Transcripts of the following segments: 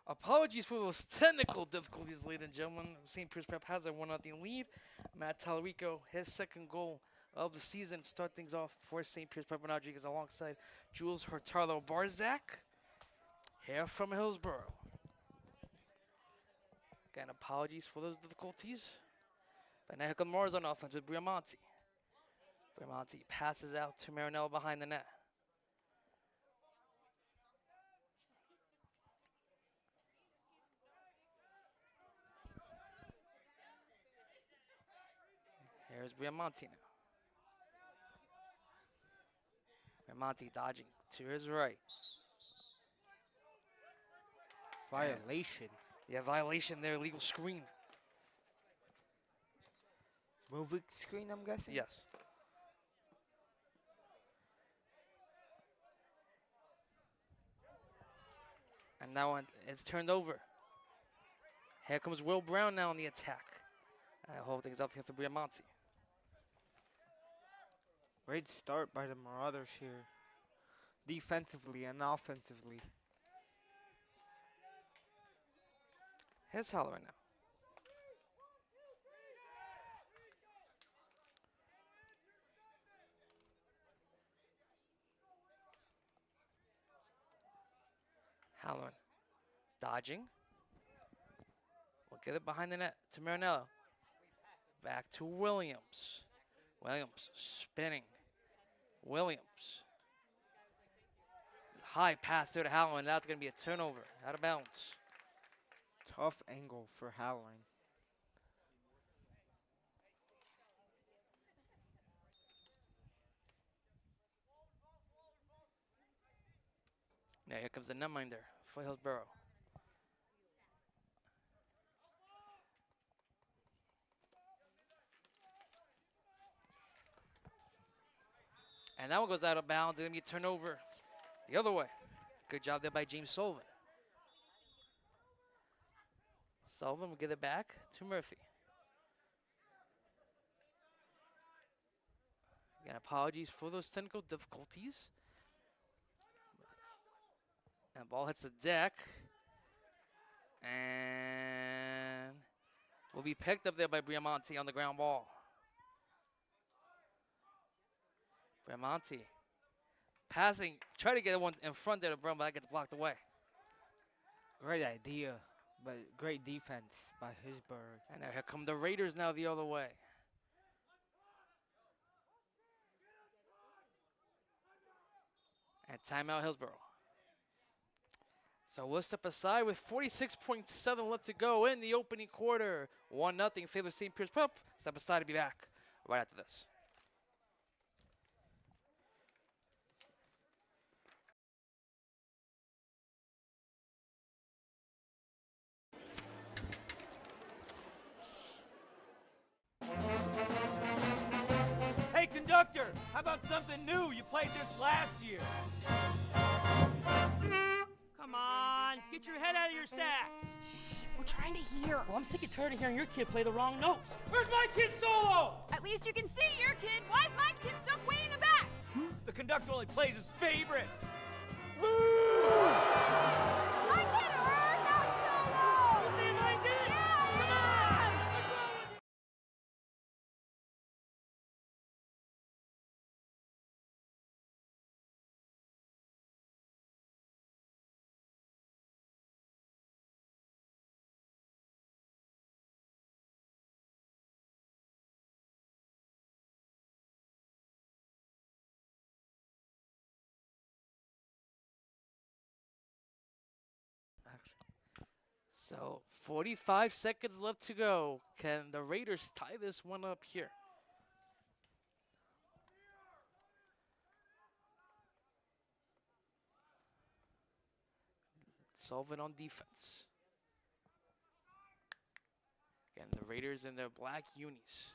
Apologies for those technical difficulties, ladies and gentlemen. St. Peter's Prep has a 1-0 lead. Matt Talarico, his second goal of the season, start things off for St. Peter's Prep Renato Rodrigues alongside Jules Hurtado Barzak here from Hillsborough. Again, apologies for those difficulties. But now here comes Mars on offense with Briamonte. Briamonte passes out to Marinello behind the net. Here's Briamonte now. Briamonte dodging to his right. Violation. Yeah, violation there, legal screen. Moving screen, I'm guessing? Yes. And now it's turned over. Here comes Will Brown now on the attack. I hold things up here for Briamonte. Great start by the Marauders here. Defensively and offensively. Here's Halloran now. Halloran dodging. We'll get it behind the net to Marinello. Back to Williams. Williams spinning. Williams. High pass there to Halloran. That's going to be a turnover. Out of bounds. Tough angle for Halloran. Now here comes the netminder for Hillsborough. And that one goes out of bounds. It's going to be a turnover the other way. Good job there by James Sullivan. Sullivan will get it back to Murphy. Again, apologies for those technical difficulties. And ball hits the deck. And will be picked up there by Briamonte on the ground ball. Briamonte passing, try to get one in front there to Brown, but that gets blocked away. Great idea, but great defense by Hillsborough. And now here come the Raiders now the other way. And timeout Hillsborough. So we'll step aside with 46.7 left to go in the opening quarter. 1-0 favor St. Peter's Prep. Step aside to be back right after this. Hey, conductor, how about something new? You played this last year. Come on, get your head out of your sacks. Shh, we're trying to hear. Well, I'm sick and tired of hearing your kid play the wrong notes. Where's my kid's solo? At least you can see your kid. Why is my kid stuck way in the back? The conductor only plays his favorite. My kid heard that solo! You see my kid? Yeah, Come yeah. on! What's wrong with you? So 45 seconds left to go. Can the Raiders tie this one up here? Sullivan on defense. Again, the Raiders in their black unis.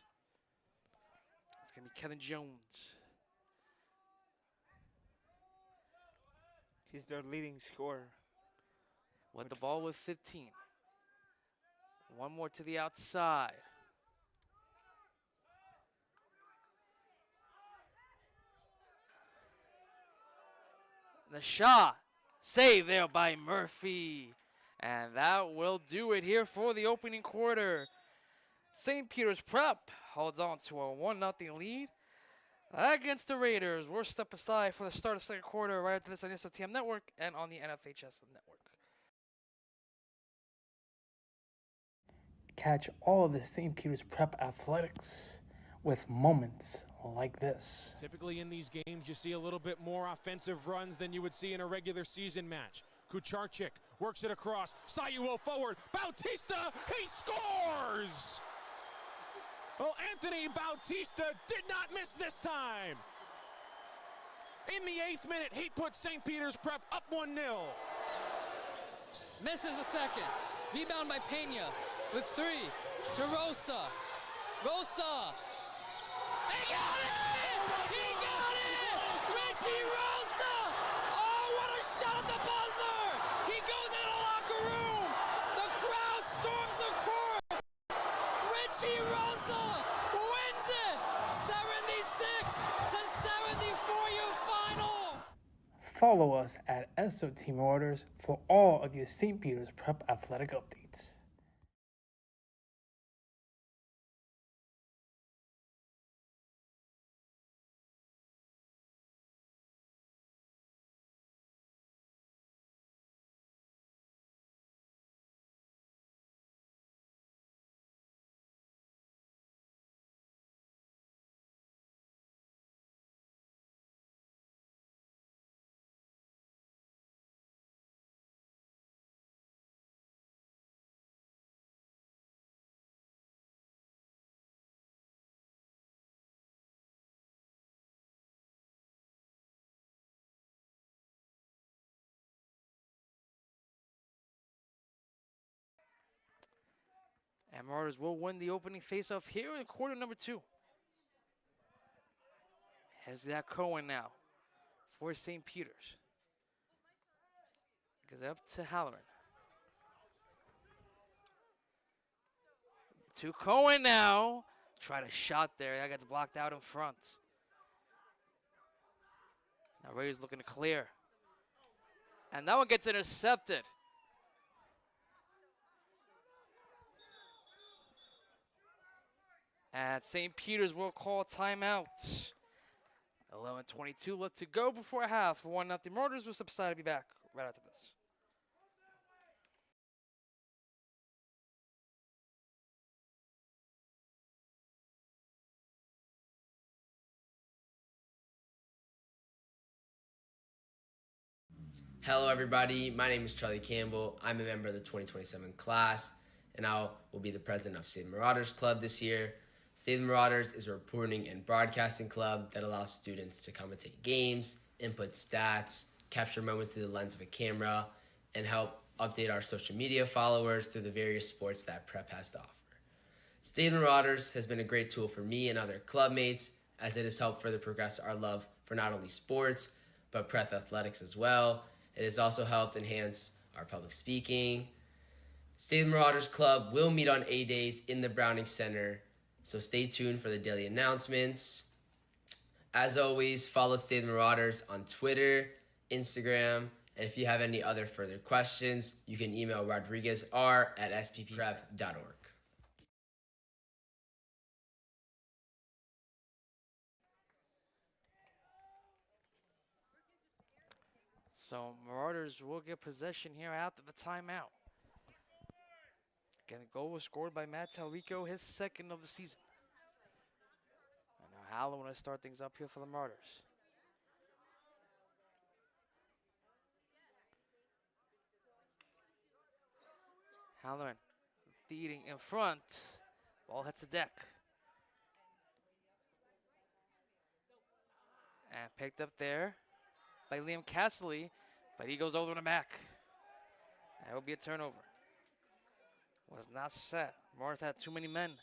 It's going to be Kevin Jones. He's their leading scorer. With the ball with 15. One more to the outside. The shot. Save there by Murphy. And that will do it here for the opening quarter. St. Peter's Prep holds on to a 1-0 lead against the Raiders. We'll step aside for the start of the second quarter right after this on the SOTM Network and on the NFHS Network. Catch all of the St. Peter's Prep athletics with moments like this. Typically in these games, you see a little bit more offensive runs than you would see in a regular season match. Kucharczyk works it across. Sayuo forward. Bautista, he scores! Well, Anthony Bautista did not miss this time. In the 8th minute, he put St. Peter's Prep up 1-0. Misses a second. Rebound by Pena with 3 to Rosa. Rosa. He got it! He got it! Richie Rosa! Oh, what a shot at the buzzer! He goes in the locker room. The crowd storms the court. Richie Rosa wins it. 76-74 your final. Follow us at SOT Marauders for all of your St. Peter's Prep athletic updates. And Marauders will win the opening faceoff here in quarter number 2. Here's that Cohen now for St. Peter's. Goes up to Halloran. To Cohen now. Tried a shot there. That gets blocked out in front. Now Raiders looking to clear. And that one gets intercepted. And St. Peter's will call a timeout. 11:22 left to go before half. 1-0 Marauders will step aside to be back right after this. Hello everybody, my name is Charlie Campbell. I'm a member of the 2027 class, and I will be the president of State Marauders Club this year. State Marauders is a reporting and broadcasting club that allows students to commentate games, input stats, capture moments through the lens of a camera, and help update our social media followers through the various sports that Prep has to offer. State Marauders has been a great tool for me and other club mates, as it has helped further progress our love for not only sports, but Prep athletics as well. It has also helped enhance our public speaking. State Marauders Club will meet on A-days in the Browning Center, so stay tuned for the daily announcements. As always, follow State Marauders on Twitter, Instagram, and if you have any other further questions, you can email rodriguesr@sppprep.org. So Marauders will get possession here after the timeout. Again, the goal was scored by Matt Talrico, his second of the season. And now Halloran will start things up here for the Marauders. Halloran feeding in front. Ball hits the deck. And picked up there by Liam Castley, but he goes over the back. That will be a turnover. Was not set. Marauders had too many men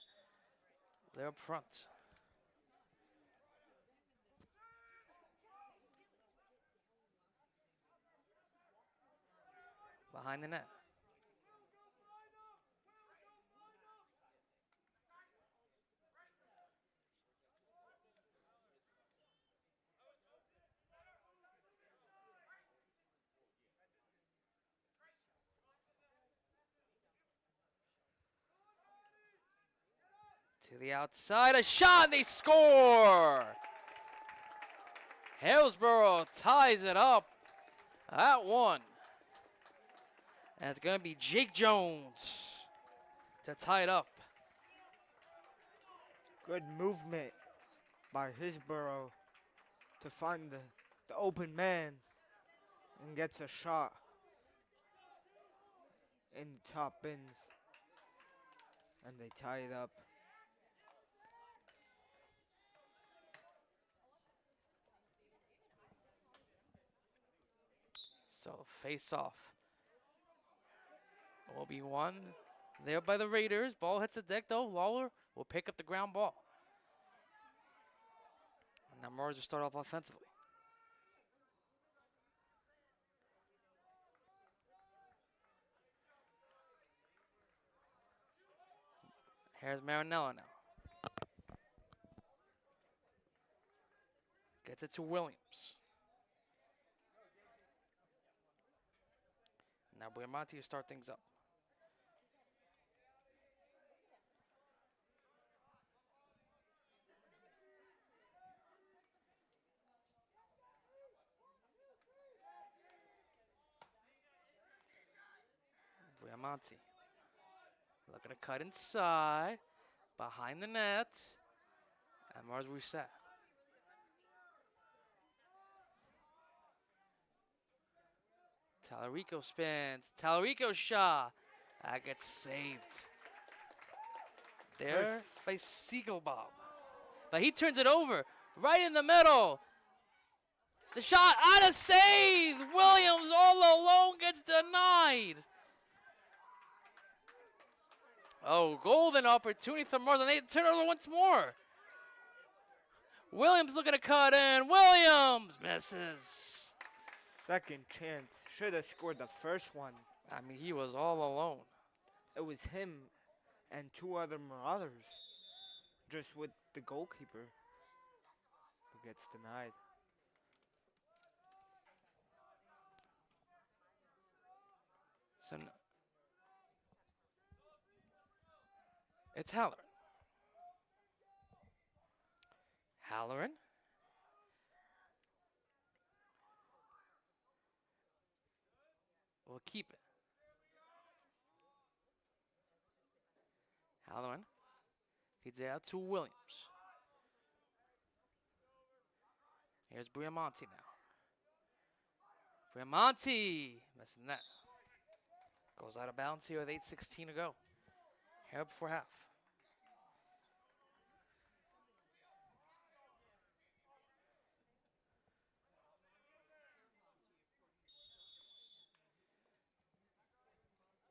there up front. Behind the net. To the outside, a shot, and they score! Hillsborough ties it up at 1. And it's going to be Jake Jones to tie it up. Good movement by Hillsborough to find the open man and gets a shot in the top bins. And they tie it up. So face off will be won there by the Raiders. Ball hits the deck though. Lawler will pick up the ground ball. And now Marauders will start off offensively. Here's Marinello now. Gets it to Williams. Now Buiamante will start things up. Buiamante looking to cut inside, behind the net, and Mars reset. Tallarico spins. Tallarico shot. That gets saved. There by Siegelbaum. But he turns it over. Right in the middle. The shot out of save. Williams all alone gets denied. Oh, golden opportunity for Mars. And they turn it over once more. Williams looking to cut in. Williams misses. Second chance. Should have scored the first one. I mean, he was all alone. It was him and 2 other Marauders. Just with the goalkeeper who gets denied. So it's Halloran. Halloran. We'll keep it. Halloran feeds it out to Williams. Here's Buiamante now. Buiamante missing that. Goes out of bounds here with 8:16 to go. Here before half.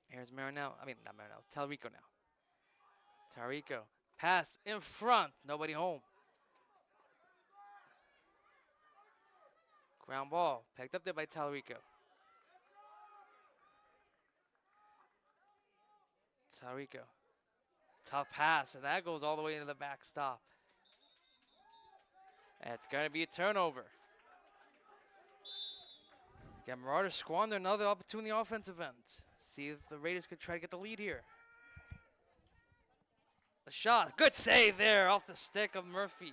Here's Marinello. I mean, not Marinello. Tallarico now. Tallarico. Pass in front. Nobody home. Ground ball. Picked up there by Tallarico. Tallarico. Tough pass. And that goes all the way into the backstop. And it's going to be a turnover. Again, Marauders squander another opportunity in the offensive end. See if the Raiders could try to get the lead here. The shot. Good save there off the stick of Murphy.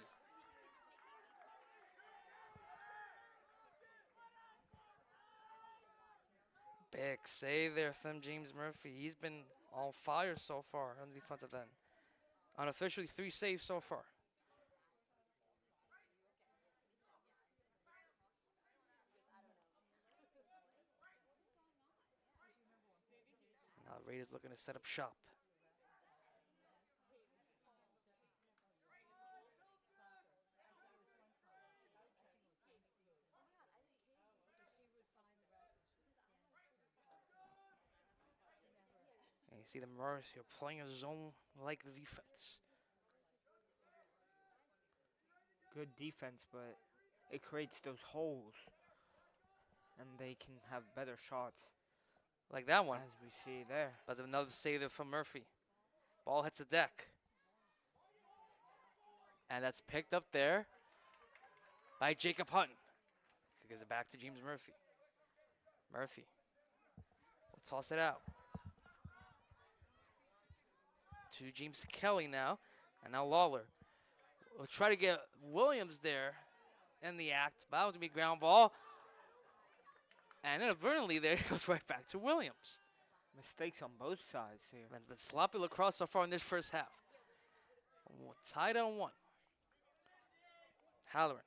Big save there from James Murphy. He's been on fire so far on the defensive end. Unofficially 3 saves so far. Now the Raiders looking to set up shop. And you see the Marauders here playing a zone-like defense. Good defense, but it creates those holes. And they can have better shots. Like that one. As we see there. But another save there from Murphy. Ball hits the deck. And that's picked up there by Jacob Hutton. He gives it back to James Murphy. Murphy will toss it out to James Kelly now. And now Lawler will try to get Williams there in the act. But that was going to be a ground ball. And inadvertently there, it goes right back to Williams. Mistakes on both sides here. And the sloppy lacrosse so far in this first half. Tied on 1. Halloran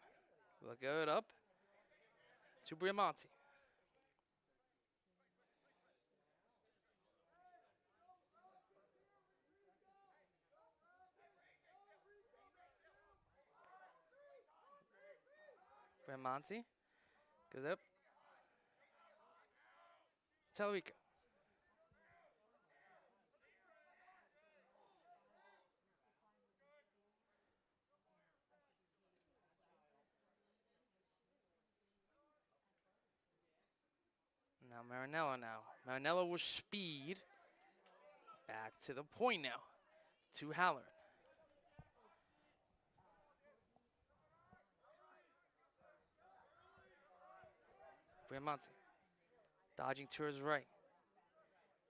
will give it up to Briamonte. Briamonte goes up. Talarico. Now Marinello now. Marinello with speed. Back to the point now. To Halloran. Briamonte. Dodging to his right.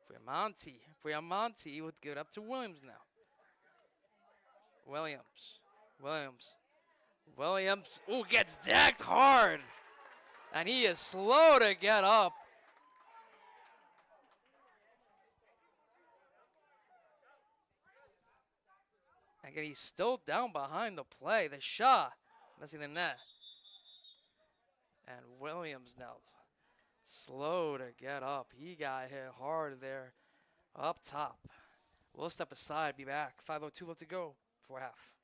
Briamonte would get up to Williams now. Williams, ooh, gets decked hard. And he is slow to get up. Again, he's still down behind the play. The shot, missing the net. And Williams now slow to get up. He got hit hard there up top. We'll step aside, be back. 5:02 left to go for half.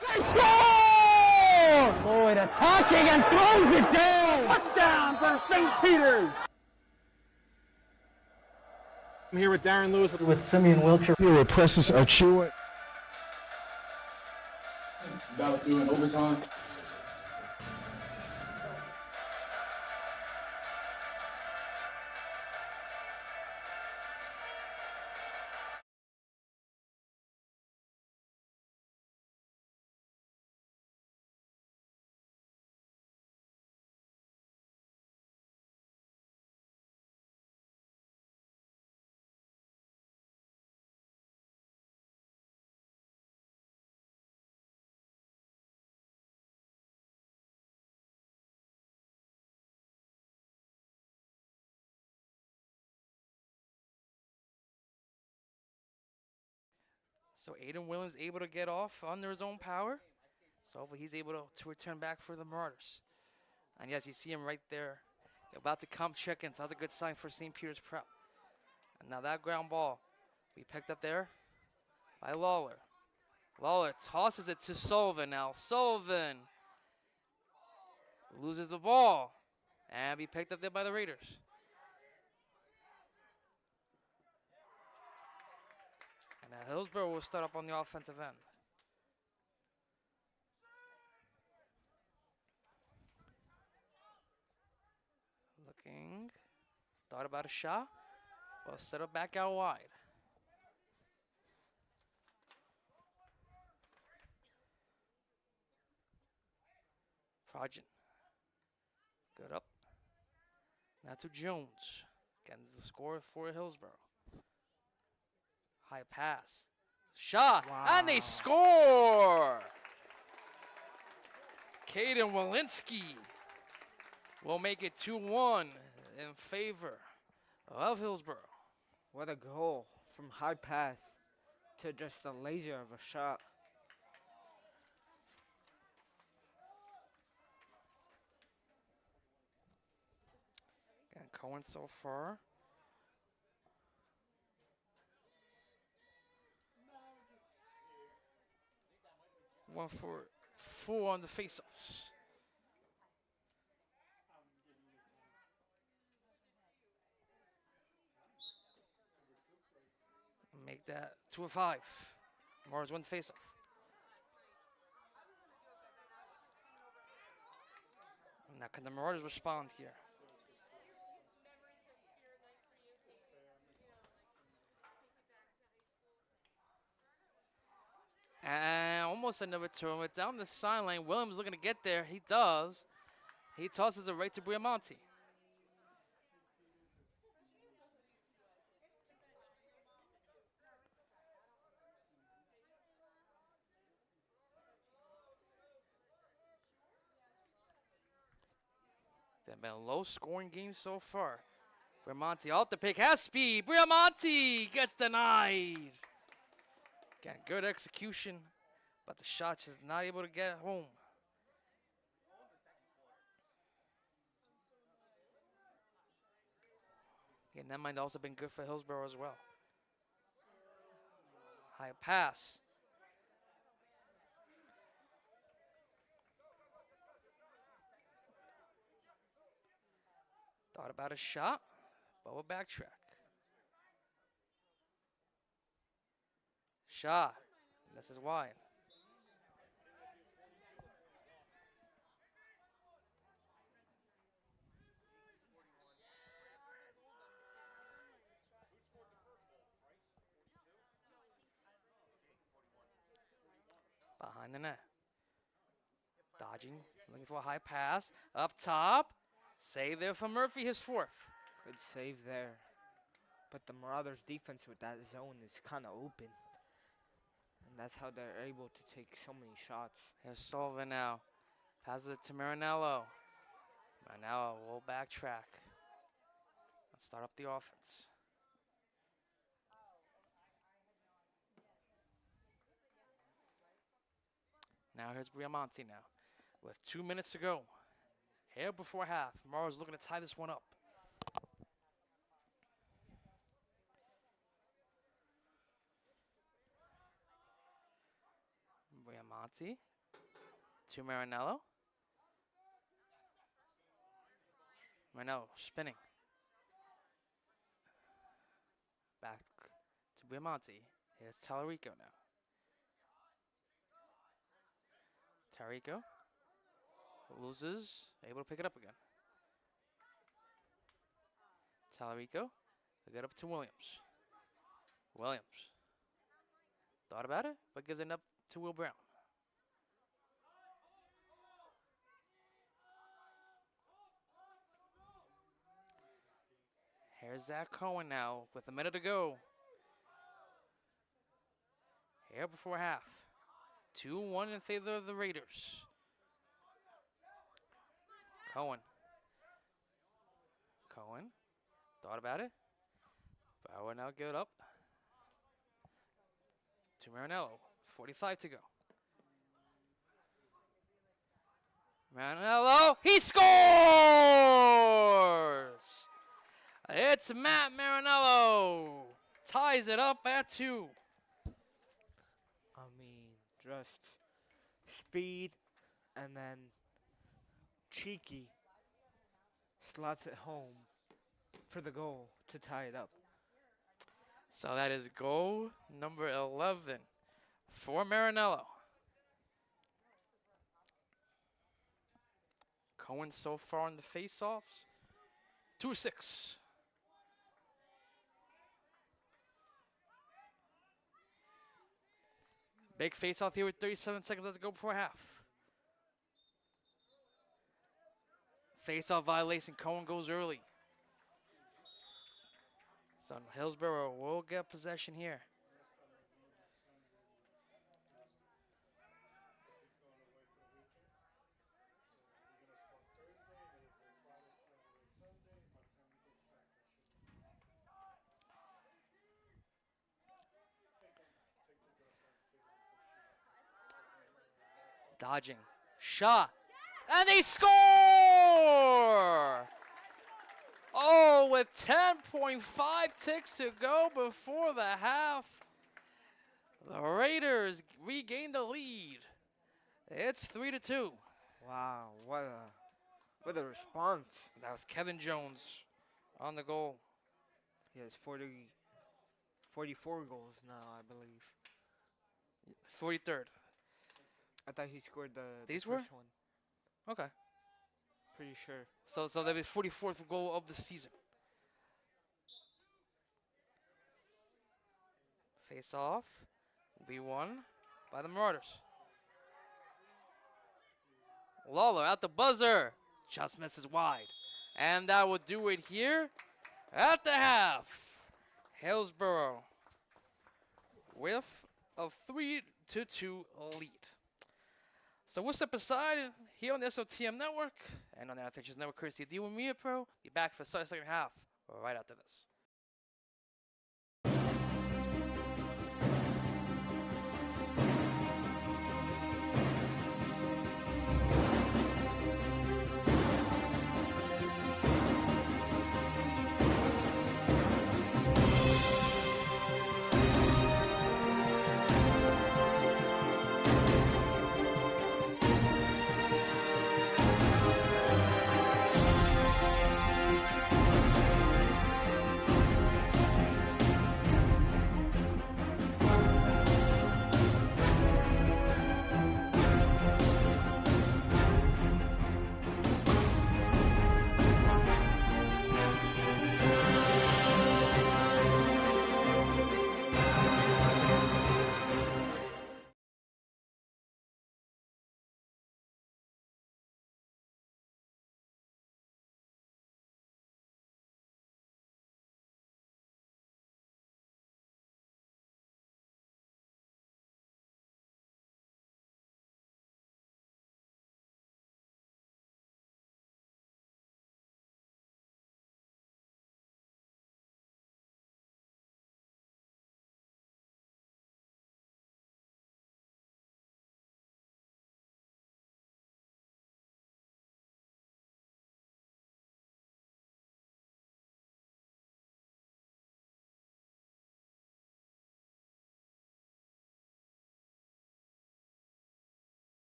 They score! Lloyd attacking and throws it down. Touchdown for St. Peter's. I'm here with Darren Lewis. With Simeon Wilcher. Here with Precious Achua. About doing overtime. So Aiden Williams able to get off under his own power. So hopefully he's able to return back for the Marauders. And yes, you see him right there. About to come check in. So that's a good sign for St. Peter's Prep. And now that ground ball we picked up there by Lawler. Lawler tosses it to Sullivan now. Sullivan loses the ball. And be picked up there by the Raiders. And now Hillsborough will start up on the offensive end. Looking, thought about a shot, but set up back out wide. Progent, good up. Now to Jones, getting the score for Hillsborough. High pass, shot, and they score! Caden Walensky will make it 2-1 in favor of Hillsborough. What a goal from high pass to just a laser of a shot. And Cohen so far. One for 4 on the faceoffs. Make that 2 of 5. Marauders win the faceoff. Now can the Marauders respond here? And almost another tournament down the sideline. Williams looking to get there. He does. He tosses it right to Briamonte. It's been a low-scoring game so far. Briamonte out the pick, has speed. Briamonte gets denied. Again, good execution, but the shot just not able to get home. And that might also been good for Hillsborough as well. High pass. Thought about a shot, but we'll backtrack. Shot. This is wide. Behind the net. Dodging, looking for a high pass. Up top. Save there for Murphy, his fourth. Good save there. But the Marauders' defense with that zone is kind of open. And that's how they're able to take so many shots. Here's Sullivan now. Passes it to Marinello. Marinello will backtrack. Let's start up the offense. Now here's Briamonte now. With 2 minutes to go. Here before half. Morrow's looking to tie this one up. Briamonte to Marinello. Marinello spinning. Back to Briamonte. Here's Tallarico now. Tallarico loses, able to pick it up again. Tallarico, they get up to Williams. Williams thought about it, but gives it up to Will Brown. Here's Zach Cohen now with a minute to go. Here before half. 2-1 in favor of the Raiders. Cohen. Thought about it. But will now give it up to Marinello. 45 to go. Marinello, he scores! It's Matt Marinello. Ties it up at 2. I mean, just speed and then cheeky slots it home for the goal to tie it up. So that is goal number 11 for Marinello. Cohen so far in the face-offs, 2-6. Big face-off here with 37 seconds left to go before half. Face-off violation, Cohen goes early. So Hillsborough will get possession here. Dodging, shot, and they score! Oh, with 10.5 ticks to go before the half, the Raiders regain the lead. It's 3-2. Wow, what a response. That was Kevin Jones on the goal. He has 44 goals now, I believe. It's 43rd. I thought he scored the These first one. Okay. Pretty sure. So that was 44th goal of the season. Face off will be won by the Marauders. Lawler at the buzzer. Just misses wide. And that will do it here at the half. Hillsborough with a 3-2 lead. So we'll step aside here on the SOTM Network and on the Athletics Network, courtesy of D1 Media Pro. Be back for the second half right after this.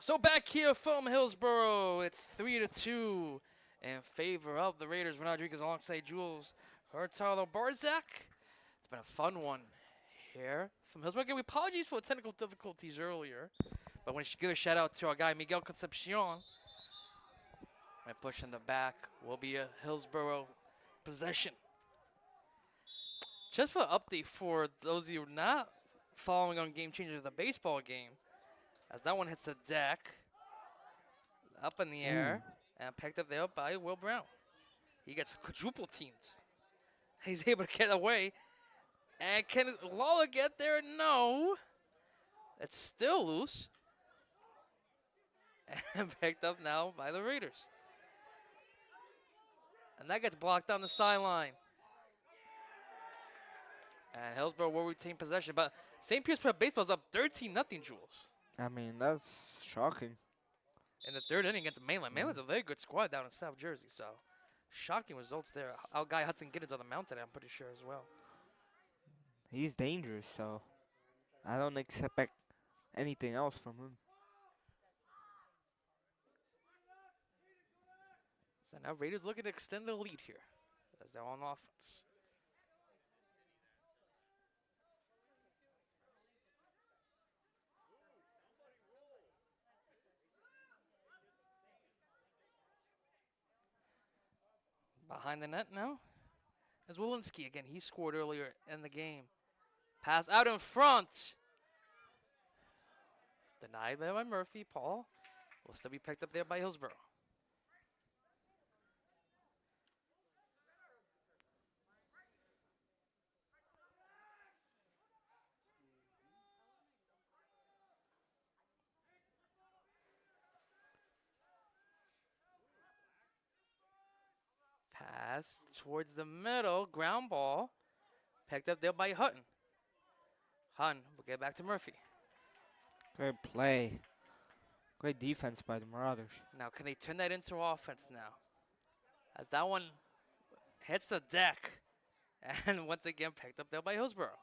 So back here from Hillsborough, it's 3-2 in favor of the Raiders. Renato Rodrigues alongside Jules Hurtado-Barzak. It's been a fun one here from Hillsborough. Again, we apologize for the technical difficulties earlier, but we should give a shout out to our guy Miguel Concepcion. And push in the back will be a Hillsborough possession. Just for an update for those of you not following on Game Changer of the baseball game, as that one hits the deck, up in the air, and picked up there by Will Brown. He gets quadruple teamed. He's able to get away. And can Lawler get there? No. It's still loose. And picked up now by the Raiders. And that gets blocked on the sideline. And Hillsborough will retain possession. But St. Peter's Prep Baseball is up 13-0, Jules. I mean, that's shocking. In the third inning against Mainland. Mainland's a very good squad down in South Jersey. So, shocking results there. Our guy Hudson Giddens on the mound today, I'm pretty sure as well. He's dangerous, so I don't expect anything else from him. So now Raiders looking to extend the lead here as they're on offense. Behind the net now is Walensky again. He scored earlier in the game. Pass out in front. Denied by Murphy. Paul will still be picked up there by Hillsborough. Pass towards the middle, ground ball, picked up there by Hutton. Hutton will get back to Murphy. Great play. Great defense by the Marauders. Now, can they turn that into offense now? As that one hits the deck, and once again picked up there by Hillsborough.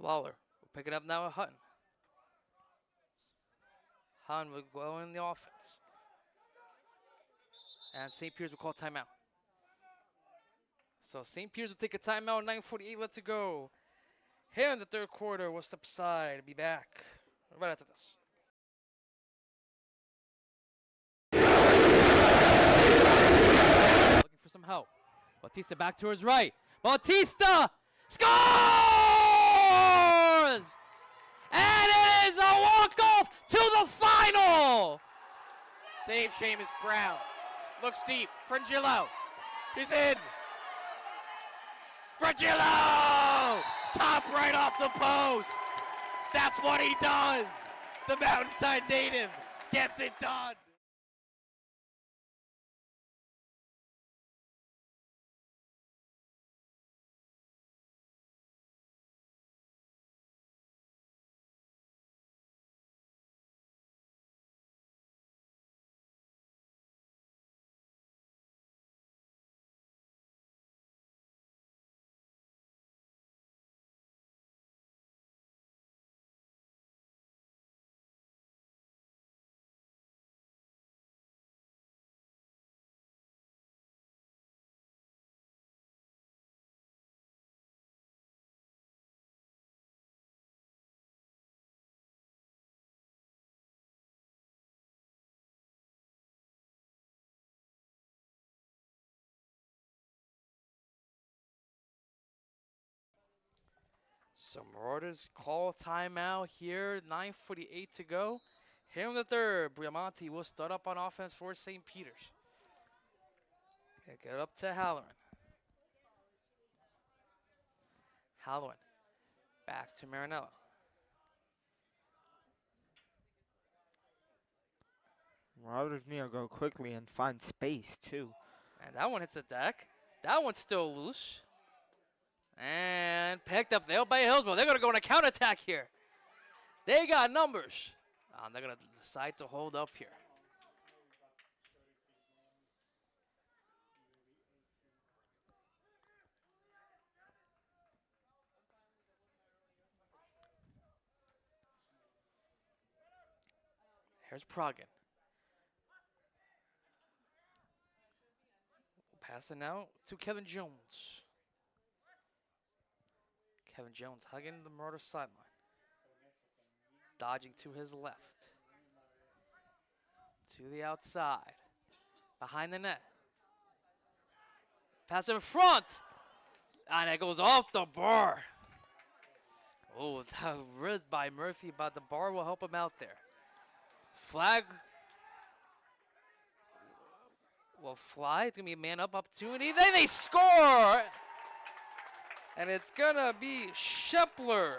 Lawler will pick it up now with Hutton. Hutton will go in the offense. And St. Peter's will call timeout. So St. Peter's will take a timeout, 9:48 left to go. Here in the third quarter, we'll step aside and be back right after this. Looking for some help. Bautista back to his right. Bautista scores! And it is a walk-off to the final! Save Seamus Brown. Looks deep. Frangillo. He's in. Frangillo! Top right off the post. That's what he does. The Mountainside native gets it done. So Marauders call timeout here, 9:48 to go. Here in the third, Briamonte will start up on offense for St. Peter's. Get up to Halloran. Halloran back to Marinello. Marauders need to go quickly and find space, too. And that one hits the deck. That one's still loose. And picked up there by Hillsborough. They're going to go on a counterattack here. They got numbers. They're going to decide to hold up here. Here's Pragan. Passing out to Kevin Jones. Kevin Jones hugging the Marauder sideline. Dodging to his left. To the outside. Behind the net. Pass in front. And it goes off the bar. Oh, that was by Murphy, but the bar will help him out there. Flag will fly. It's going to be a man-up opportunity. Then they score! And it's going to be Shepler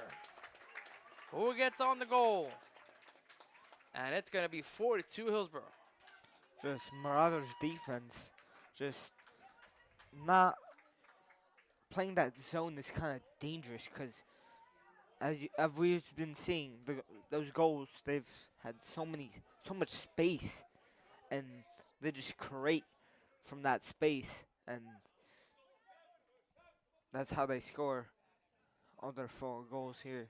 who gets on the goal. And it's going to be 4-2 Hillsborough. Just Marauders defense, just not playing that zone is kind of dangerous because as we've been seeing, those goals, they've had so much space, and they just create from that space, and that's how they score all their 4 goals here.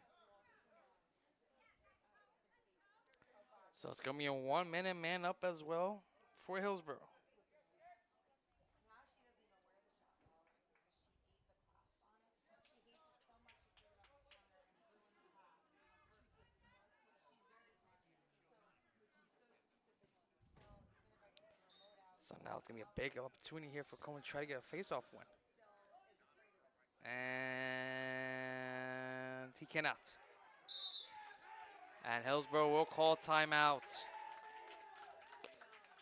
So it's going to be a 1-minute man-up as well for Hillsborough. So now it's going to be a big opportunity here for Coleman to try to get a face-off win. And he cannot. And Hillsborough will call timeout.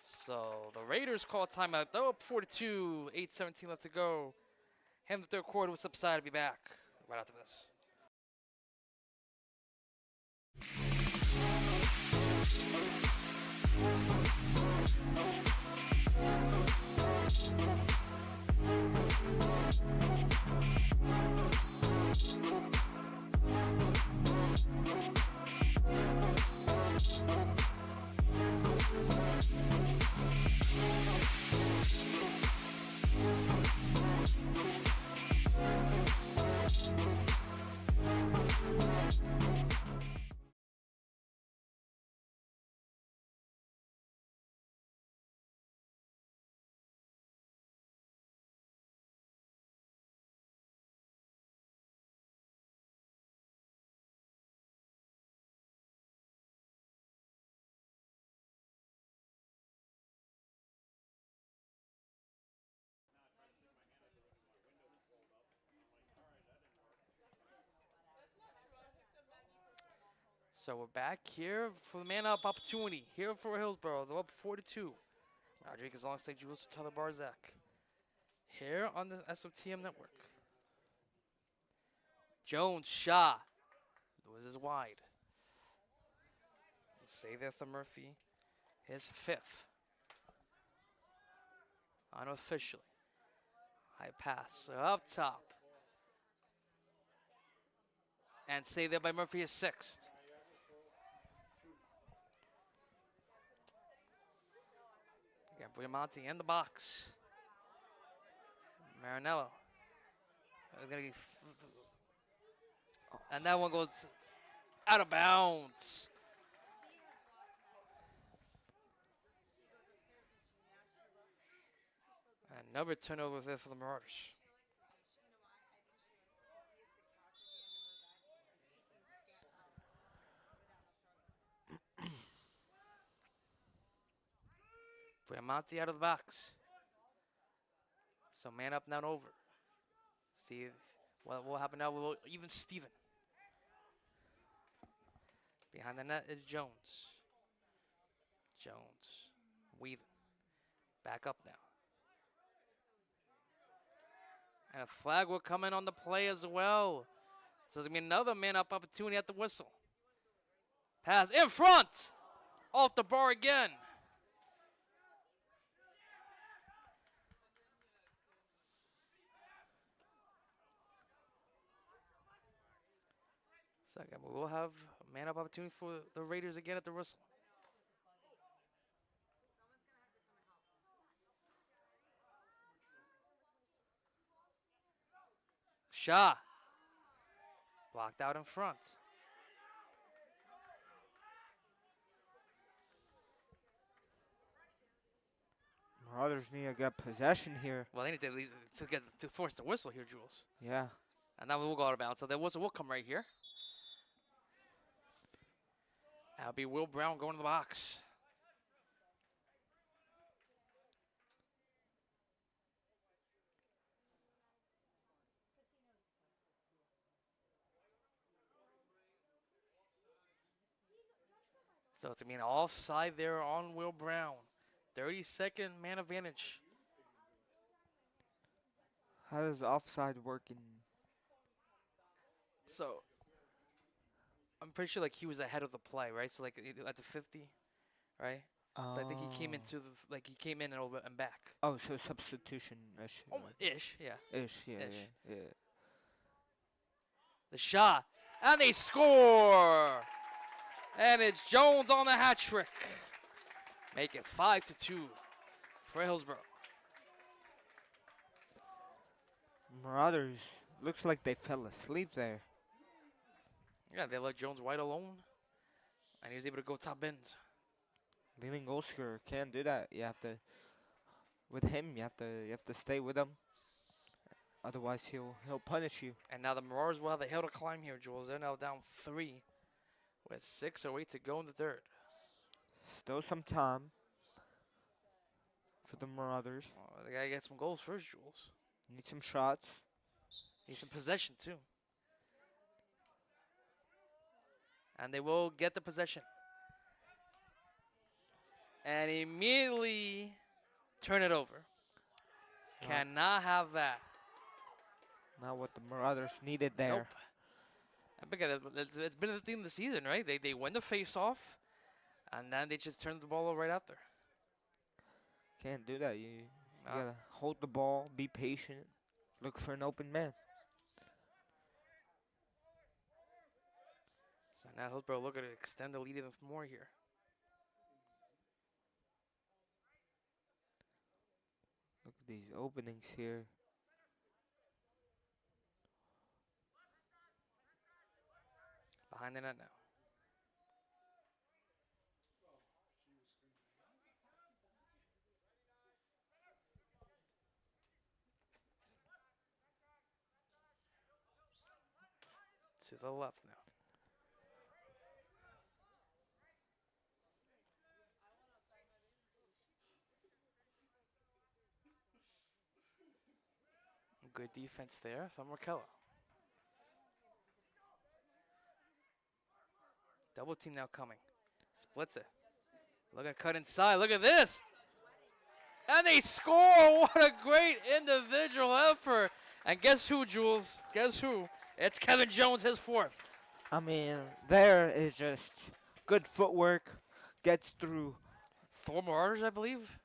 So the Raiders call timeout. They're up 42, 8:17 left to go. And the third quarter will subside. I'll be back right after this. So we're back here for the man-up opportunity. Here for Hillsborough. They're up 42. Rodrigues alongside Jules to Tyler Barzak. Here on the SOTM network. Jones, shot. This is wide. Save there for Murphy. His 5th. Unofficially. High pass up top. And save there by Murphy, his 6th. Again, Briamonte in the box. Marinello. And that one goes out of bounds. Another turnover there for the Marauders. Briamonte out of the box. So man up, not over. See what will happen now. Will even Steven. Behind the net is Jones. Jones. Weaving. Back up now. And a flag will come in on the play as well. So there's going to be another man-up opportunity at the whistle. Pass in front. Off the bar again. Second, we will have a man-up opportunity for the Raiders again at the whistle. Shot. Blocked out in front. Marauders need to get possession here. Well, they need to force the whistle here, Jules. Yeah. And now we'll go out of bounds. So the whistle will come right here. That'll be Will Brown going to the box. So it's going to be an offside there on Will Brown. 30-second man advantage. How does offside work in? So I'm pretty sure like he was ahead of the play, right? So like at the 50, right? So I think he came into he came in and over and back. Oh, so substitution-ish. Ish, yeah. Ish, yeah. The shot, and they score! And it's Jones on the hat trick. Make it 5-2 for Hillsborough. Marauders, looks like they fell asleep there. Yeah, they let Jones wide alone, and he was able to go top ends. Leading goal scorer can't do that. You have to, with him, you have to stay with him. Otherwise, he'll punish you. And now the Marauders will have the hill to climb here, Jules. They're now down 3 with 6:08 to go in the third. Still some time for the Marauders. Well, they gotta get some goals first, Jules. Need some shots. Need some possession too. And they will get the possession. And immediately turn it over. No. Cannot have that. Not what the Marauders needed there. Nope. And because it's been the theme of the season, right? They win the face-off, and then they just turn the ball over right after. Can't do that. You gotta hold the ball, be patient, look for an open man. So now Hillsborough looking to extend the lead even more here. Look at these openings here. Behind the net now. To the left now. Good defense there from Markello. Double team now coming. Splits it. Look at cut inside. Look at this. And they score. What a great individual effort. And guess who, Jules? Guess who? It's Kevin Jones, his fourth. I mean, there is just good footwork. Gets through 4 Marauders, I believe.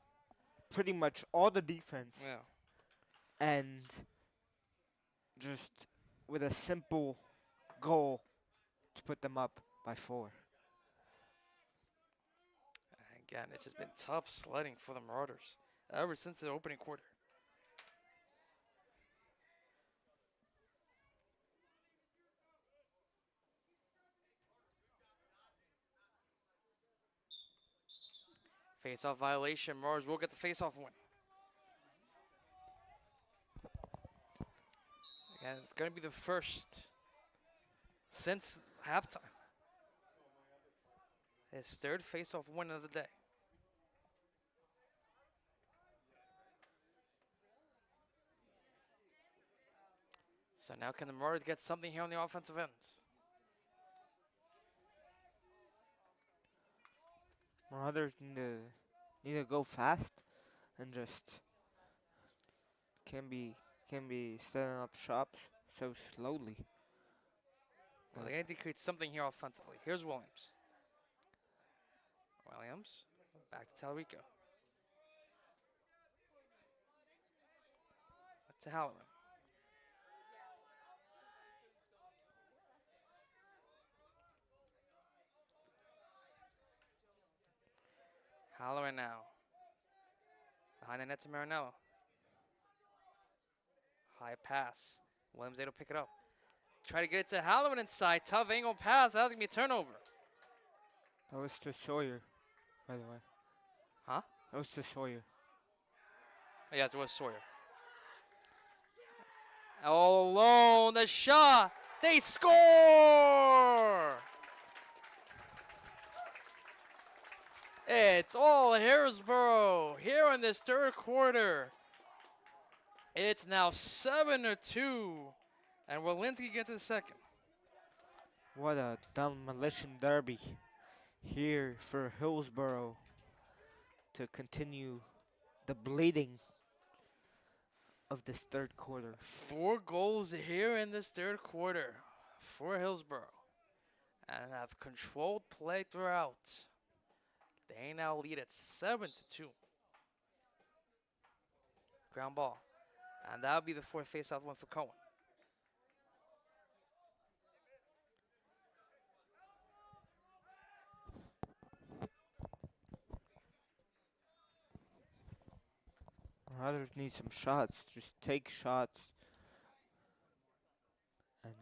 pretty much all the defense. Yeah. And just with a simple goal to put them up by 4. Again, it's just been tough sledding for the Marauders ever since the opening quarter. Face-off violation. Marauders will get the face-off win. Again, it's going to be the first since halftime. His third face-off win of the day. So now can the Marauders get something here on the offensive end? Marauders need to go fast and just can be setting up shops so slowly. Well, they need to create something here offensively. Here's Williams. Back to Talarico. To Halloran. Halloran now. Behind the net to Marinello. High pass. Williams able to pick it up. Try to get it to Halloran inside. Tough angle pass. That was going to be a turnover. That was to Sawyer, by the way. Huh? That was to Sawyer. Yes, it was Sawyer. All alone, the shot. They score! It's all Hillsborough here in this third quarter. It's now 7-2, and Walensky gets his second. What a demolition derby here for Hillsborough to continue the bleeding of this third quarter. 4 goals here in this third quarter for Hillsborough, and have controlled play throughout. They now lead at 7-2. Ground ball. And that'll be the fourth face-off one for Cohen. Marauders need some shots. Just take shots. And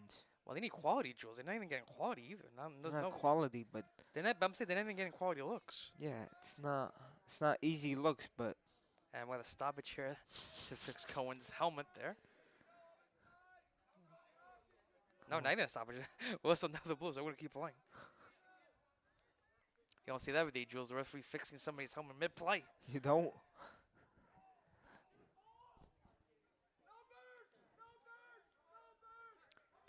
Well, they need quality, Jules. They're not even getting quality either. There's not no quality, but I'm saying they're not even getting quality looks. yeah, it's not easy looks, but And with a stoppage here to fix Cohen's helmet there. No, not even a stoppage. Well, so now the Blues are going to keep playing. You don't see that every day, Jules. The referee fixing somebody's helmet mid-play. you don't.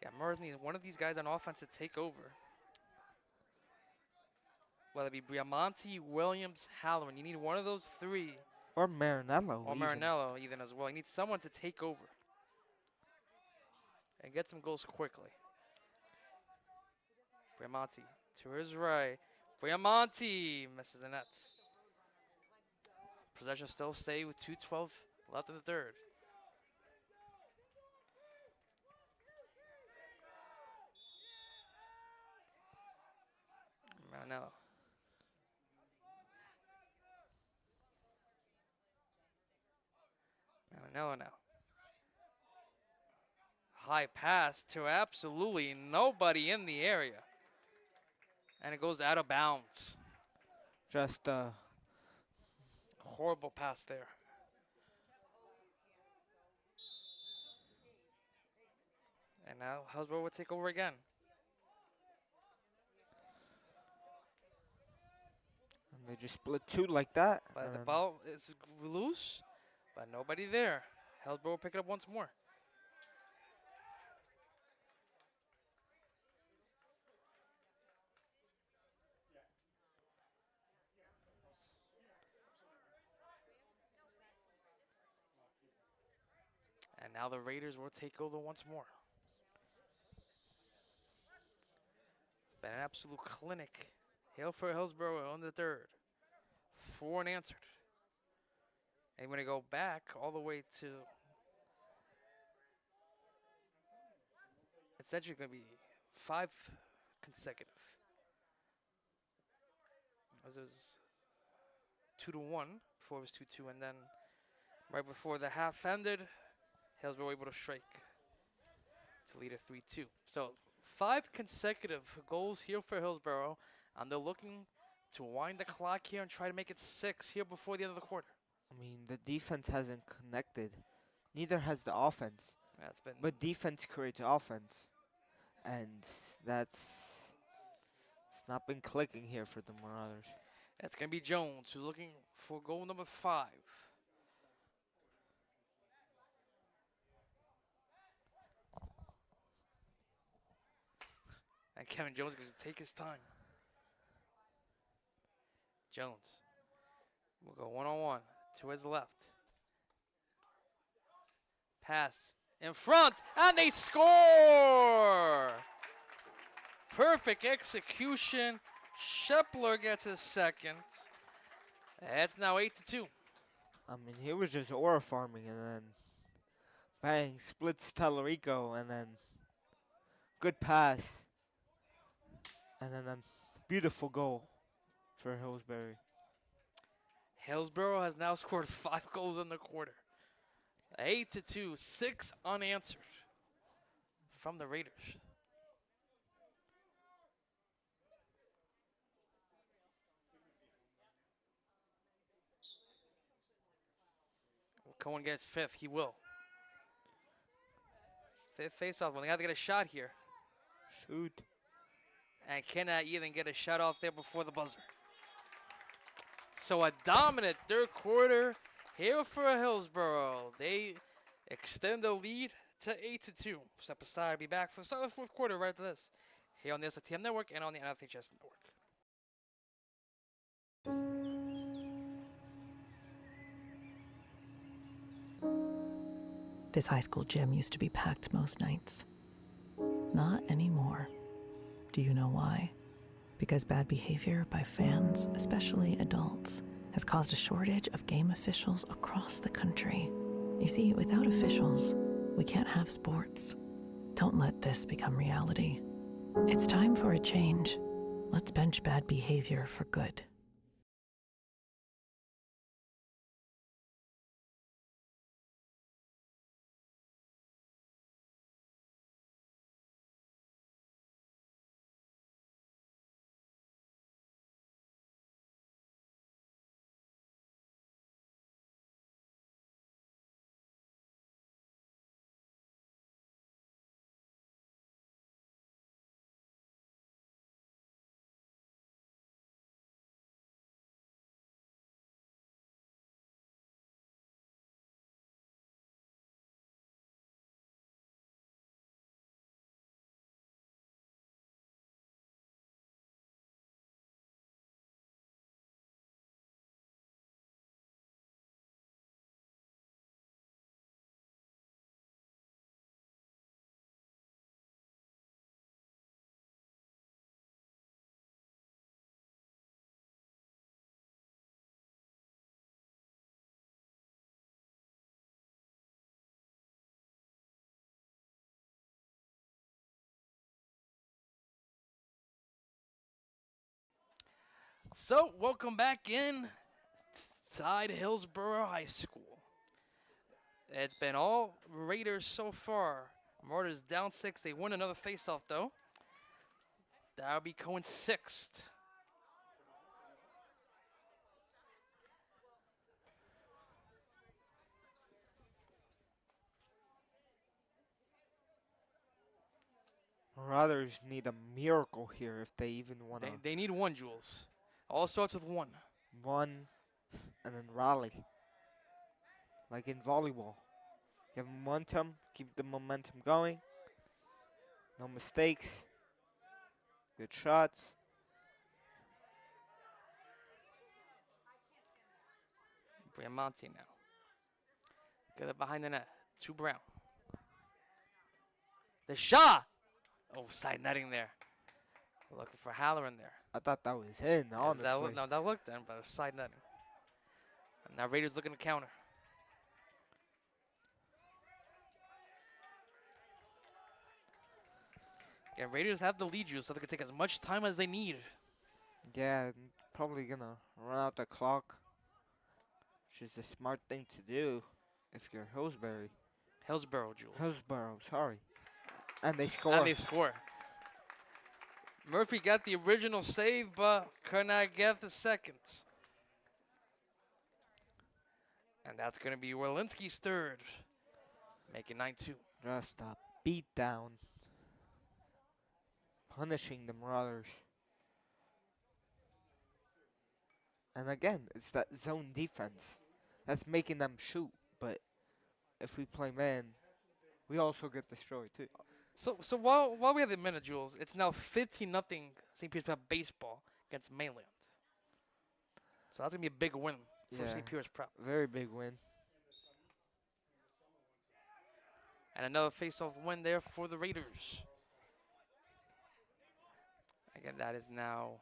Yeah, Murs needs one of these guys on offense to take over. Whether it be Briamonte, Williams, Halloran. You need one of those three. Or Marinello. Or even. Marinello even as well. You need someone to take over. And get some goals quickly. Briamonte to his right. Briamonte misses the net. Possession still stay with 2:12 left in the third. Marinello. Marinello now. High pass to absolutely nobody in the area. And it goes out of bounds. Just Horrible pass there. And now Hillsborough will take over again. and they just split two like that. But the and ball is loose, but nobody there. Hillsborough will pick it up once more. And now the Raiders will take over once more. Been an absolute clinic. Hail for Hillsborough on the third. 4 unanswered. And when I go back all the way to, it's actually going to be 5 consecutive. This was 2-1. Before it was 2-2, and then right before the half ended, Hillsborough able to strike to lead a 3-2. So 5 consecutive goals here for Hillsborough, and they're looking to wind the clock here and try to make it 6 here before the end of the quarter. I mean, the defense hasn't connected. Neither has the offense. Yeah, it's been But defense creates offense. And it's not been clicking here for the Marauders. it's going to be Jones who's looking for goal number 5. And Kevin Jones is going to take his time. Jones will go one-on-one to his left. Pass in front, and they score! Perfect execution. Shepler gets his second. It's now 8-2. I mean, he was just aura farming, and then bang, splits Tallarico, and then good pass. And then a beautiful goal for Hillsbury. Hillsborough has now scored 5 goals in the quarter. 8-2, 6 unanswered from the Raiders. We'll Cohen gets fifth. He will. Fifth face-off. Well, they have to get a shot here. Shoot. And cannot even get a shot off there before the buzzer. So a dominant third quarter here for Hillsborough. They extend the lead to 8-2. Step aside. Be back for the start of the fourth quarter right after this. Here on the SOTM Network and on the NFHS Network. This high school gym used to be packed most nights. Not anymore. Do you know why? Because bad behavior by fans, especially adults, has caused a shortage of game officials across the country. You see, without officials, we can't have sports. Don't let this become reality. It's time for a change. Let's bench bad behavior for good. So, welcome back inside Hillsborough High School. It's been all Raiders so far. Marauders down 6. They win another faceoff, though. That'll be Cohen's 6th. Marauders need a miracle here if they even want to. They need one, Jules. All starts with one. One, and then rally. Like in volleyball. You have momentum, keep the momentum going. No mistakes. Good shots. Briamonte now. Get it behind the net. To Brown. The shot! Oh, side netting there. Looking for Halloran there. I thought that was in, honestly. That looked in, but it was side netting. And now Raiders looking to counter. Yeah, Raiders have the lead, so they can take as much time as they need. Yeah, probably gonna run out the clock, which is the smart thing to do if you're Hillsborough. Hillsborough, Jules. Hillsborough, sorry. And they score. And they score. Murphy got the original save, but could not get the second. And that's going to be Warlinski's third, making 9-2. Just a beat down. Punishing the Marauders. And again, it's that zone defense that's making them shoot. But if we play man, we also get destroyed too. So while we have the minute, Jules, it's now 15-0 St. Peter's Prep baseball against Mainland. So that's going to be a big win for St. Peter's Prep. Very big win. And another face-off win there for the Raiders. Again, that is now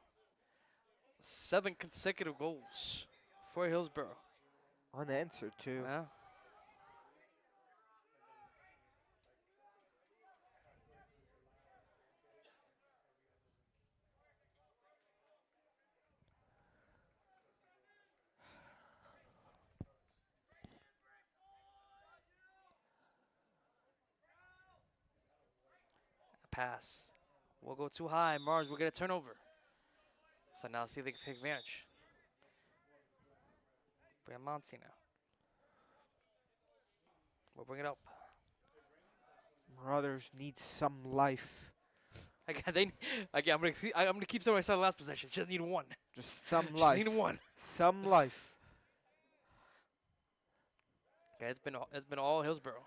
7 consecutive goals for Hillsborough. Unanswered too. Yeah. Pass. We'll go too high. Mars will get a turnover. So now see if they can take advantage. Briamonte now. We'll bring it up. Marauders need some life. Again, I'm gonna keep saying what I said last possession. Just need one. Just some Just life. need one. Some life. Okay, it's been all Hillsborough.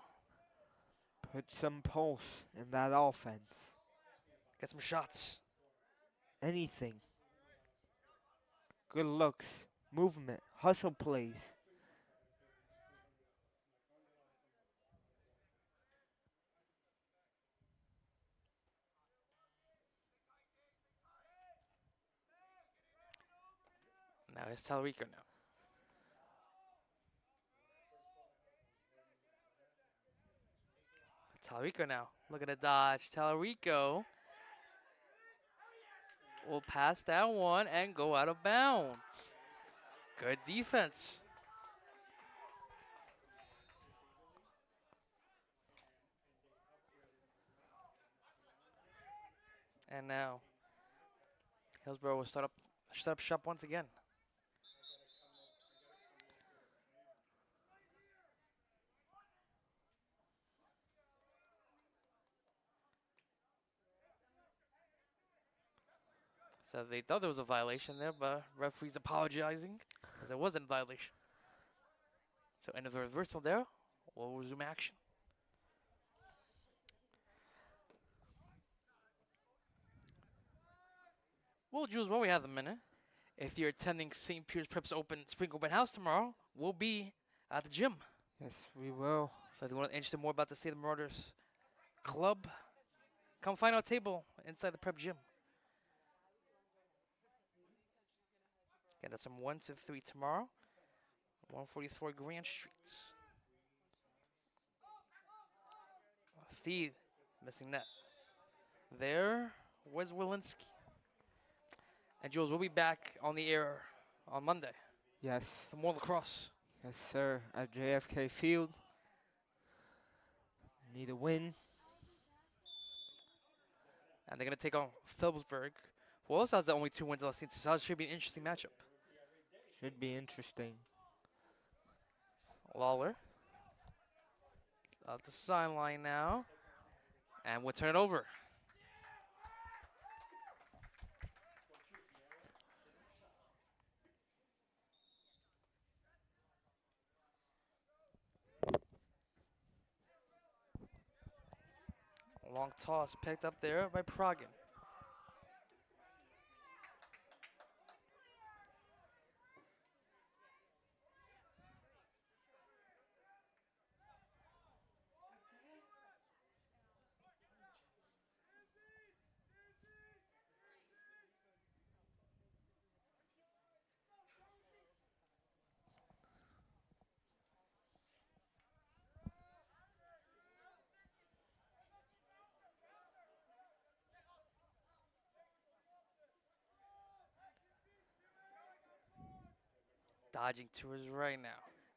Put some pulse in that offense. Get some shots. Anything. Good looks. Movement. Hustle plays. Now it's Talarico now. Talarico now. Looking to dodge. Talarico will pass that one and go out of bounds. Good defense. And now Hillsborough will start up shop once again. So they thought there was a violation there, but referee's apologizing because it wasn't a violation. So end of the reversal there. We'll resume action. Well, Jules, while we have a minute, if you're attending St. Peter's Prep's Spring Open House tomorrow, we'll be at the gym. Yes, we will. So if you want to interested more about the State of the Marauders Club, come find our table inside the Prep gym. Again, that's from 1 to 3 tomorrow, 144 Grand Street. Thied missing that. There was Walensky. And Jules, we'll be back on the air on Monday. Yes. For more lacrosse. Yes, sir. At JFK Field. Need a win. And they're going to take on Phillipsburg, who also has the only 2 wins last season. So it should be an interesting matchup. Should be interesting. Lawler. Up the sideline now. And we'll turn it over. Long toss picked up there by Pragan. Dodging to his right now.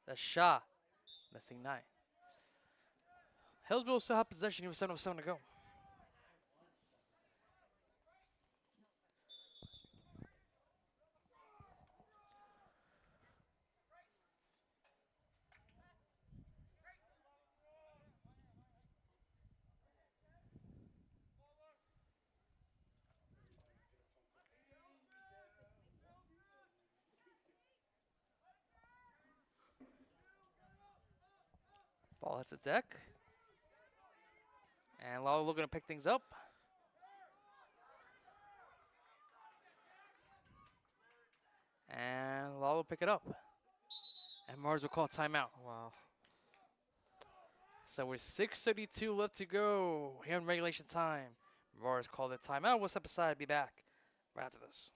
The shot. Missing 9. Hillsborough still have possession with 7:07 to go. Ball hits the deck. And Lawler looking to pick things up. And Lawler will pick it up. And Mars will call timeout. Wow. So with 6:32 left to go here in regulation time. Mars called a timeout. We'll step aside, be back right after this.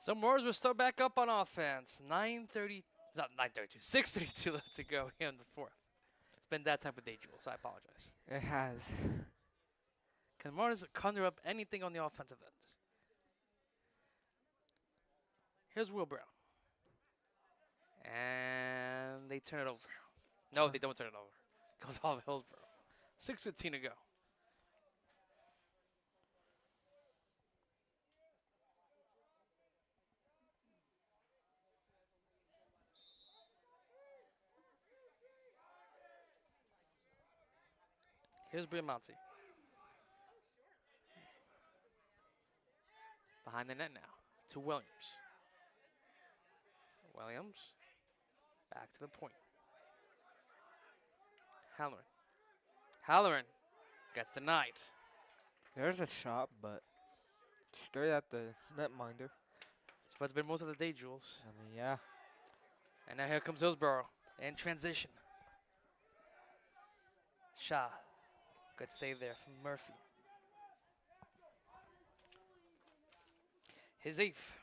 So Marauders will start back up on offense. 9:30, not 9:32, 6:32 left to go here in the fourth. It's been that type of day, Jules. I apologize. It has. Can Marauders conjure up anything on the offensive end? Here's Will Brown. And they turn it over. No, they don't turn it over. Goes off Hillsborough. 6:15 to go. Here's Briamonte. Behind the net now to Williams. Williams. Back to the point. Halloran. Halloran gets denied. There's a shot, but straight at the netminder. That's what's been most of the day, Jules. I mean, yeah. And now here comes Hillsborough in transition. Shaw. Good save there from Murphy. His eighth.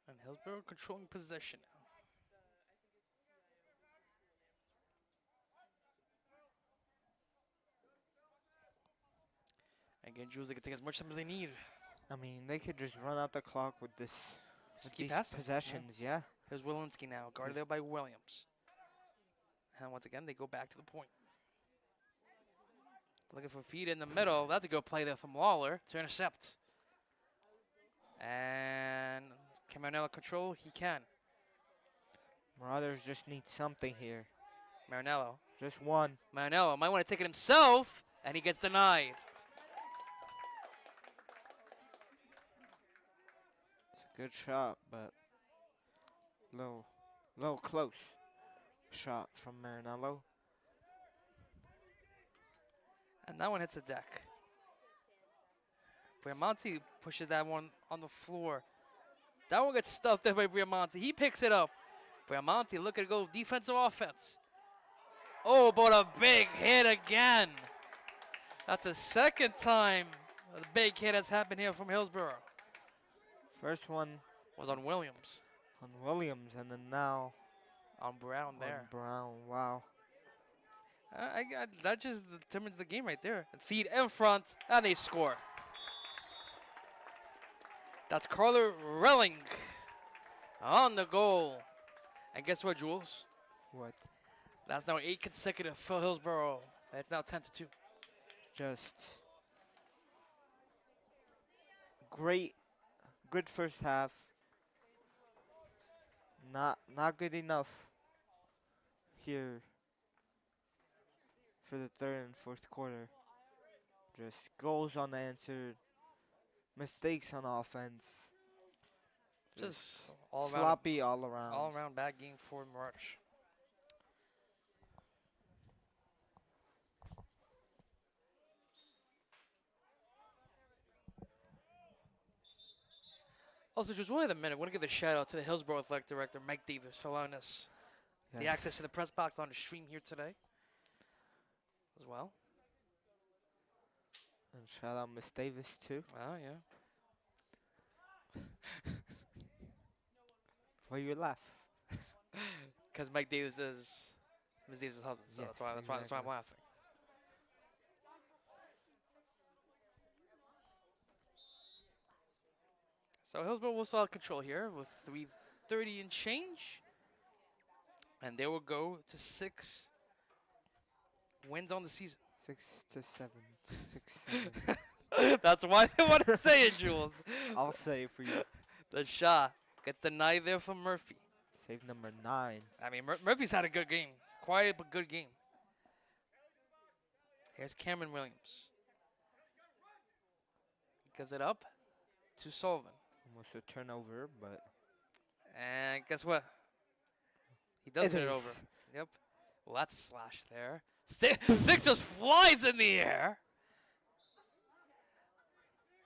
And Hillsborough controlling possession now. Again, Jules, they can take as much time as they need. I mean, they could just run out the clock with this. Just with keep these passing. possessions, yeah. Here's Walensky now, guarded there by Williams. And once again, they go back to the point. Looking for feed in the middle. That's a good play there from Lawler to intercept. And can Marinello control? He can. Marauders just need something here. Marinello. Just one. Marinello might want to take it himself, and he gets denied. It's a good shot, but little close shot from Marinello. And that one hits the deck. Briamonte pushes that one on the floor. That one gets stuffed there by Briamonte. He picks it up. Briamonte looking to go defensive offense. Oh, but a big hit again. That's the second time a big hit has happened here from Hillsborough. First one Was on Williams. on Williams, and then now On Brown there. on Brown. Wow. That just determines the game right there. Feed in front, and they score. That's Carter Relling on the goal. And guess what, Jules? What? That's now 8 consecutive for Hillsborough. It's now 10-2. Just good first half. Not good enough here for the third and fourth quarter. Just goals unanswered, mistakes on offense. Just all around, sloppy all around. all around bad game for Marauders. Also, just wait a minute. I want to give a shout out to the Hillsborough Athletic Director, Mike Davis, for allowing us the access to the press box on the stream here today as well. And shout out Miss Davis too. Oh, yeah. Why you laugh? Because Mike Davis is Ms. Davis' husband, so Yes, that's why I'm exactly. laughing. So Hillsborough will still have control here with 3:30 and change. And they will go to 6 wins on the season. 6 to 7. 6, 7. That's why they want to say it, Jules. I'll say it for you. The shot gets denied there from Murphy. Save number 9. I mean, Murphy's had a good game. Quiet but good game. Here's Cameron Williams. Gives it up to Sullivan. Almost a turnover, but And guess what? He does It hit it over. is. Yep. Well, that's a slash there. Stick just flies in the air.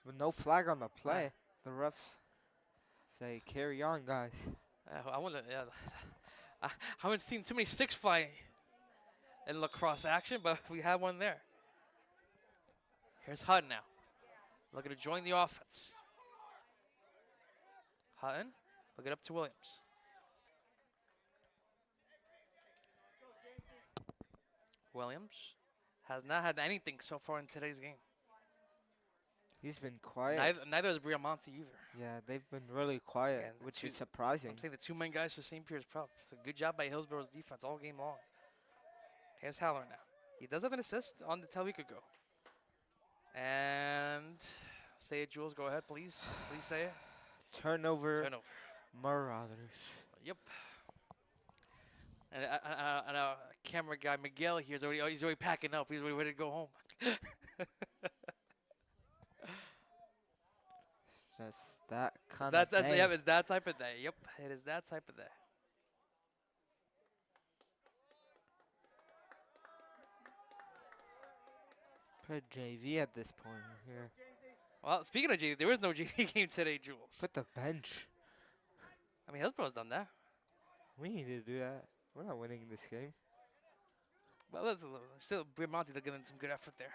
with no flag on the play. The refs say, carry on, guys. I wonder. Yeah, I haven't seen too many six fly in lacrosse action, but we have one there. Here's Hutton now, looking to join the offense. Hutton, look it up to Williams. Williams has not had anything so far in today's game. He's been quiet. Neither is Briamonte either. Yeah, they've been really quiet, Yeah, which is surprising. I'm saying the two main guys for St. Peter's Prep. It's a good job by Hillsborough's defense all game long. Here's Halloran now. He does have an assist on the Talika go. And say it, Jules. Go ahead, please. Please say it. Turnover. Marauders. Yep. And our camera guy Miguel here he's already packing up. He's already ready to go home. That's that kind of day. Yep, it's that type of day. Yep, it is that type of day. Put JV at this point here. Well, speaking of JV, there is no JV game today, Jules. Put the bench. I mean, Hillsborough's done that. We need to do that. We're not winning this game. Well, that's still Briamonte looking in some good effort there.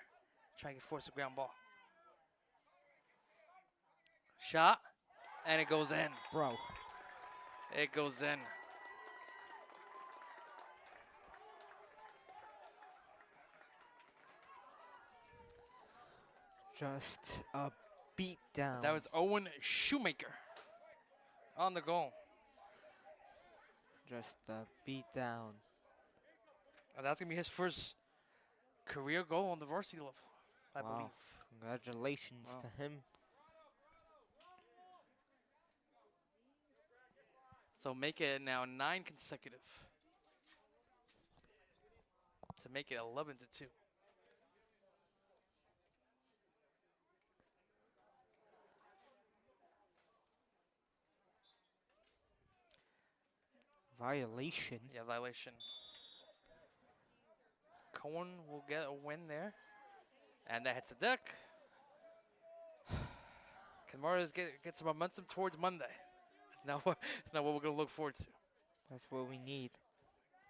Trying to force a ground ball. Shot, and it goes in. Bro. It goes in. Just a beat down. That was Owen Shoemaker on the goal. Just a beat down. And that's going to be his first career goal on the varsity level, I believe. Congratulations to him. So make it now 9 consecutive to make it 11-2. Violation. Yeah, violation. Cohen will get a win there. And that hits the deck. Can Marauders get some momentum towards Monday? It's not what we're going to look forward to. That's what we need.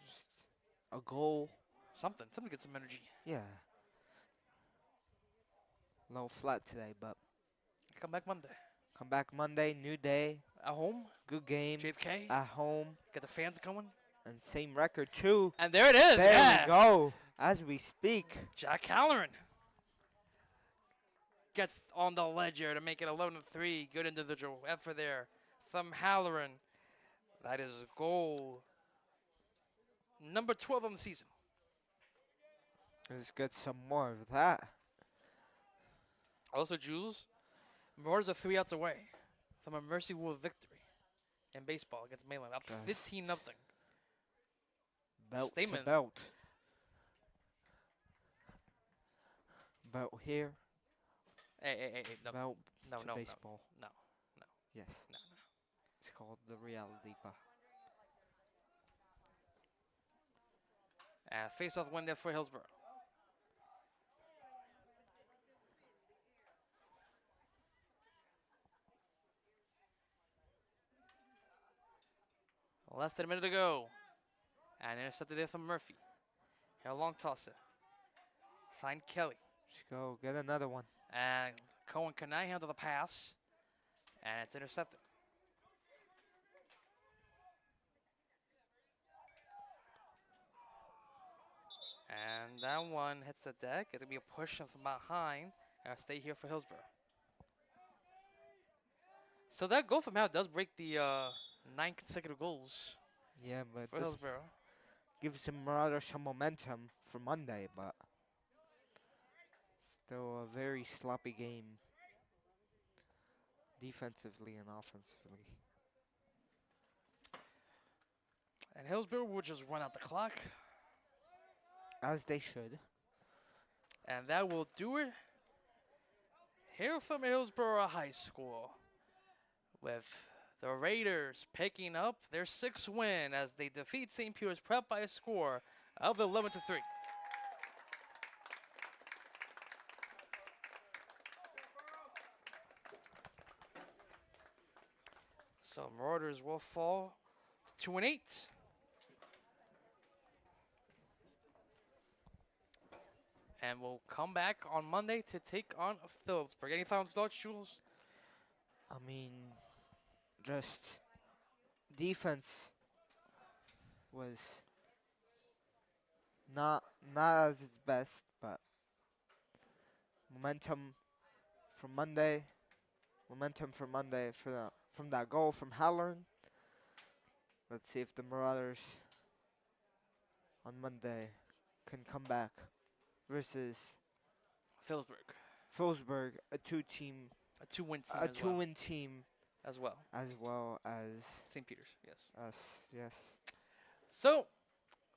Just a goal. Something to get some energy. Yeah. A little flat today, but come back Monday. Come back Monday, new day. At home. Good game. JFK. At home. Get the fans going. And same record, too. And there it is. There we go. As we speak. Jack Halloran gets on the ledger to make it 11-3. Good individual effort there from Halloran. That is goal number 12 on the season. Let's get some more of that. Also, Jules, Marauders are 3 outs away from a Mercy Rule victory in baseball against Mainland. Up 15-0. Belt Statement. to belt. Belt here. Hey, no. Belt No, to no, baseball. no. Yes. No. It's called the reality bar. And face-off win there for Hillsborough. Less than a minute to go. And intercepted there from Murphy. Here, a long tosser. Find Kelly. Let's go get another one. And Cohen cannot handle the pass. And it's intercepted. And that one hits the deck. It's going to be a push from behind. And I'll stay here for Hillsborough. So that goal from Hal does break the 9 consecutive goals. Yeah, but for Hillsborough. Gives the Marauders some momentum for Monday, but still a very sloppy game defensively and offensively. And Hillsborough will just run out the clock. As they should. And that will do it here from Hillsborough High School, with the Raiders picking up their 6th win as they defeat St. Peter's Prep by a score of 11-3. So Marauders will fall to 2-8. And we'll come back on Monday to take on Phillipsburg. Any final thoughts, Jules? I mean, just defense was not as its best, but momentum from Monday from that goal from Halloran. Let's see if the Marauders on Monday can come back versus Phillipsburg, a two-win team as well as St. Peter's. Yes. Us, yes. So,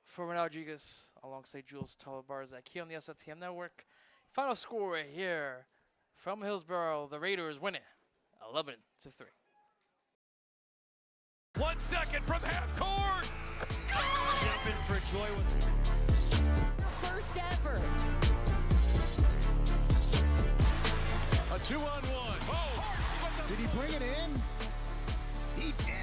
for Renato Rodrigues, alongside Jules Talabarzak here on the SLTM Network, final score right here from Hillsborough. The Raiders win it 11-3. 1 second from half court. Jumping for joy with First ever. A 2-on-1. Oh! Did he bring it in? He did.